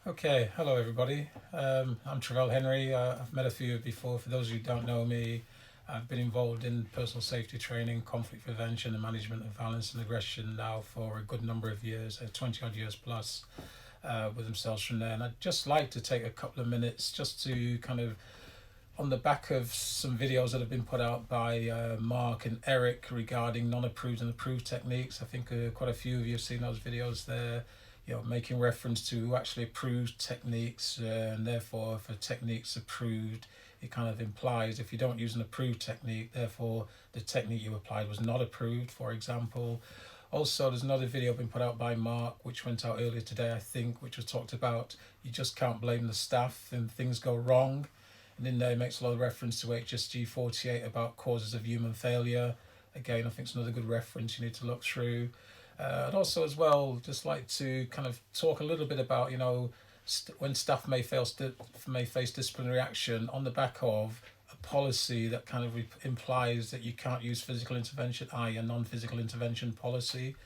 Okay, hello everybody. I'm Travell Henry. I've met a few of you before. For those of you who don't know me, I've been involved in personal safety training, conflict prevention, and management of violence and aggression now for a good number of years, 20 odd years plus, with themselves from there. And I'd just like to take a couple of minutes just to kind of, on the back of some videos that have been put out by Mark and Eric regarding non-approved and approved techniques. I think quite a few of you have seen those videos there, making reference to who actually approved techniques, and therefore if a technique's approved, it kind of implies if you don't use an approved technique, therefore the technique you applied was not approved, for example. Also, there's another video been put out by Mark, which went out earlier today, I think, which was talked about you just can't blame the staff and things go wrong. And in there, it makes a lot of reference to HSG 48 about causes of human failure. Again, I think it's another good reference you need to look through. And also, as well, just like to kind of talk a little bit about, when staff may face disciplinary action on the back of a policy that kind of implies that you can't use physical intervention, i.e., a non-physical intervention policy.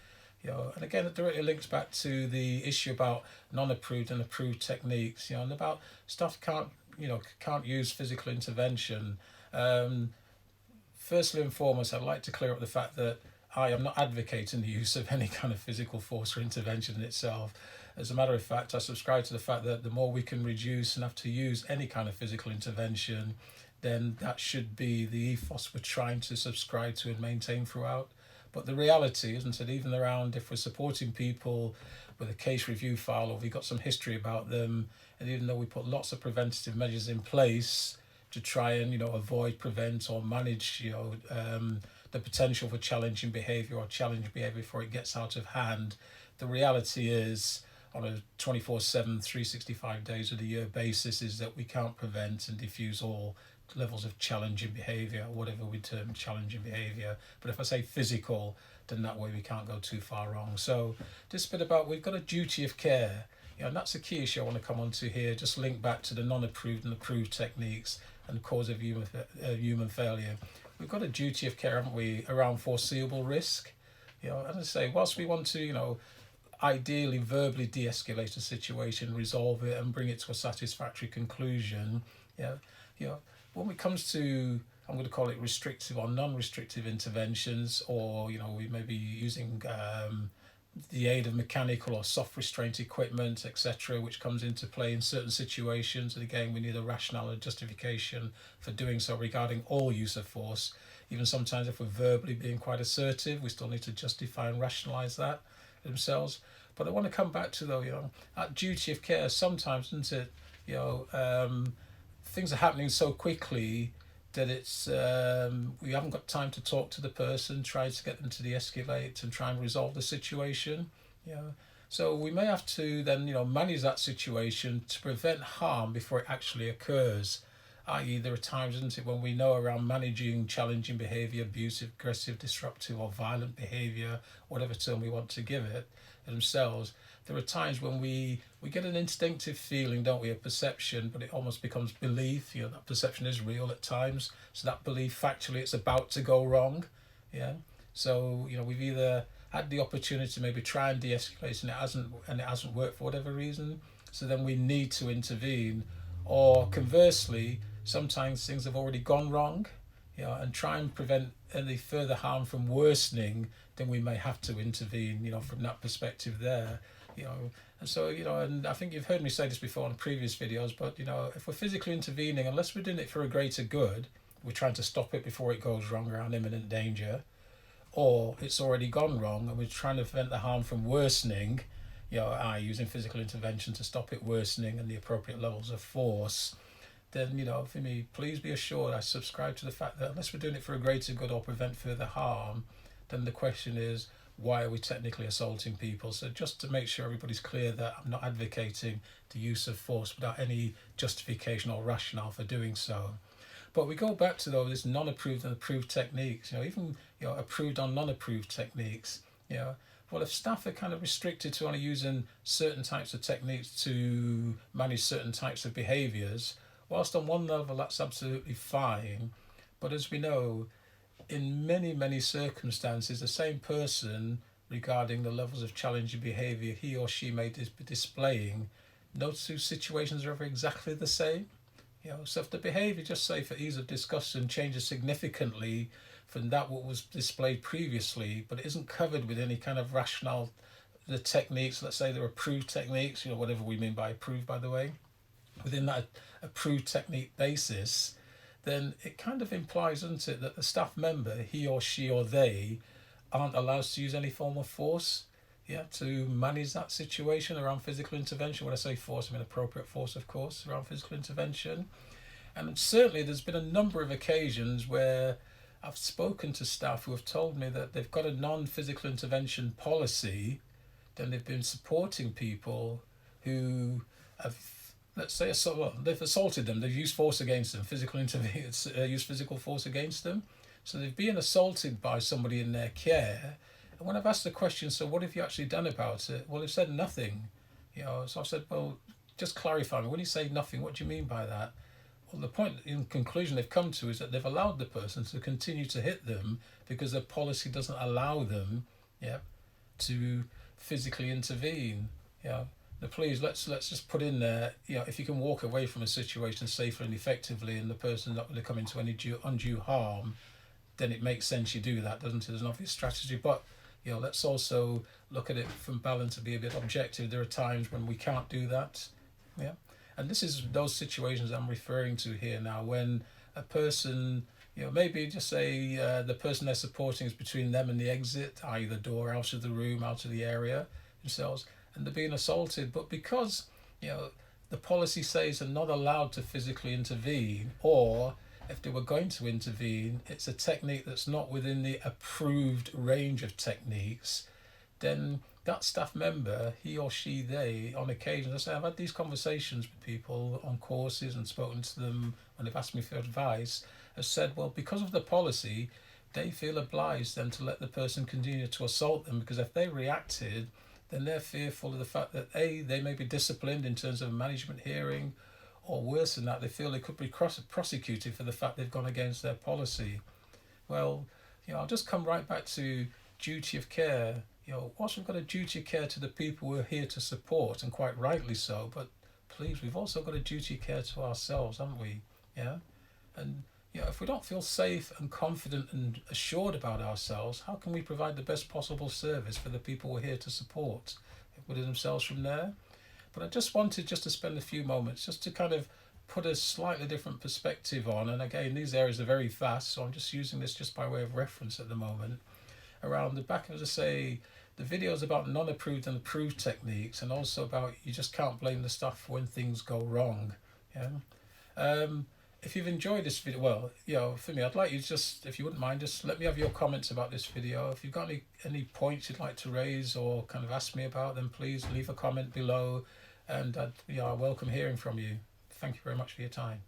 And again, it directly links back to the issue about non-approved and approved techniques. And about staff can't use physical intervention. Um, Firstly and foremost, I'd like to clear up the fact that I am not advocating the use of any kind of physical force or intervention in itself. As a matter of fact, I subscribe to the fact that the more we can reduce and have to use any kind of physical intervention, then that should be the ethos we're trying to subscribe to and maintain throughout. But the reality, isn't it, even around if we're supporting people with a case review file or we've got some history about them, and even though we put lots of preventative measures in place to try and avoid, prevent, or manage the potential for challenging behaviour or challenge behaviour before it gets out of hand, the reality is on a 24/7, 365 days of the year basis is that we can't prevent and diffuse all levels of challenging behaviour, whatever we term challenging behaviour. But if I say physical, then that way we can't go too far wrong. So this bit about we've got a duty of care, and that's the key issue I want to come on to here. Just link back to the non-approved and approved techniques and cause of human failure. We've got a duty of care, haven't we, around foreseeable risk. As I say, whilst we want to, ideally verbally de-escalate a situation, resolve it, and bring it to a satisfactory conclusion, yeah, when it comes to, I'm going to call it restrictive or non-restrictive interventions, or we may be using the aid of mechanical or soft restraint equipment, etc., which comes into play in certain situations. And again, we need a rationale and justification for doing so regarding all use of force. Even sometimes, if we're verbally being quite assertive, we still need to justify and rationalise that themselves. But I want to come back to though, that duty of care. Sometimes, isn't it? Things are happening so quickly that it's we haven't got time to talk to the person, try to get them to de-escalate and try and resolve the situation. So we may have to then manage that situation to prevent harm before it actually occurs. I.e., there are times, isn't it, when we know around managing challenging behaviour, abusive, aggressive, disruptive, or violent behaviour, whatever term we want to give it, themselves. There are times when we get an instinctive feeling, don't we, a perception, but it almost becomes belief. That perception is real at times. So that belief, factually, it's about to go wrong. Yeah. So we've either had the opportunity to maybe try and de-escalate, and it hasn't worked for whatever reason. So then we need to intervene, or conversely, sometimes things have already gone wrong, and try and prevent any further harm from worsening. Then we may have to intervene, from that perspective there. And so, and I think you've heard me say this before in previous videos, but, if we're physically intervening, unless we're doing it for a greater good, we're trying to stop it before it goes wrong around imminent danger, or it's already gone wrong and we're trying to prevent the harm from worsening, using physical intervention to stop it worsening and the appropriate levels of force, then, for me, please be assured I subscribe to the fact that unless we're doing it for a greater good or prevent further harm, then the question is, why are we technically assaulting people? So just to make sure everybody's clear that I'm not advocating the use of force without any justification or rationale for doing so. But we go back to those non-approved and approved techniques, even approved or non-approved techniques. Well, if staff are kind of restricted to only using certain types of techniques to manage certain types of behaviours, whilst on one level that's absolutely fine, but as we know, in many, many circumstances, the same person, regarding the levels of challenging behaviour he or she may be displaying, no two situations are ever exactly the same. So if the behaviour, just say for ease of discussion, changes significantly from that what was displayed previously, but it isn't covered with any kind of rationale, the techniques, let's say they're approved techniques, whatever we mean by approved, by the way, within that approved technique basis, then it kind of implies, doesn't it, that the staff member, he or she or they, aren't allowed to use any form of force, to manage that situation around physical intervention. When I say force, I mean appropriate force, of course, around physical intervention. And certainly there's been a number of occasions where I've spoken to staff who have told me that they've got a non-physical intervention policy, then they've been supporting people who have, let's say, they've assaulted them, they've used force against them, used physical force against them. So they've been assaulted by somebody in their care. And when I've asked the question, so what have you actually done about it? Well, they've said nothing. So I've said, well, just clarify me. When you say nothing, what do you mean by that? Well, the point in conclusion they've come to is that they've allowed the person to continue to hit them because their policy doesn't allow them, to physically intervene. Now, please, let's just put in there, if you can walk away from a situation safely and effectively, and the person's not going to come into any undue harm, then it makes sense you do that, doesn't it? There's an obvious strategy, but let's also look at it from balance and be a bit objective. There are times when we can't do that, and this is those situations I'm referring to here now, when a person, maybe just say the person they're supporting is between them and the exit, i.e. the door out of the room, out of the area themselves, and they're being assaulted, but because the policy says they're not allowed to physically intervene, or if they were going to intervene, it's a technique that's not within the approved range of techniques, then that staff member, he or she, they, on occasion, I say, I've had these conversations with people on courses and spoken to them when they've asked me for advice, have said, well, because of the policy, they feel obliged then to let the person continue to assault them, because if they reacted, then they're fearful of the fact that they may be disciplined in terms of a management hearing, or worse than that, they feel they could be prosecuted for the fact they've gone against their policy. Well, I'll just come right back to duty of care. Whilst we've got a duty of care to the people we're here to support, and quite rightly so, but please, we've also got a duty of care to ourselves, haven't we? And if we don't feel safe and confident and assured about ourselves, how can we provide the best possible service for the people we're here to support within themselves from there? But I just wanted to spend a few moments just to kind of put a slightly different perspective on, and again, these areas are very vast, so I'm just using this just by way of reference at the moment, around the back of, as I say, the videos about non-approved and approved techniques, and also about you just can't blame the staff when things go wrong. If you've enjoyed this video, well, for me, I'd like you just, if you wouldn't mind, just let me have your comments about this video. If you've got any points you'd like to raise or kind of ask me about, then please leave a comment below, and I welcome hearing from you. Thank you very much for your time.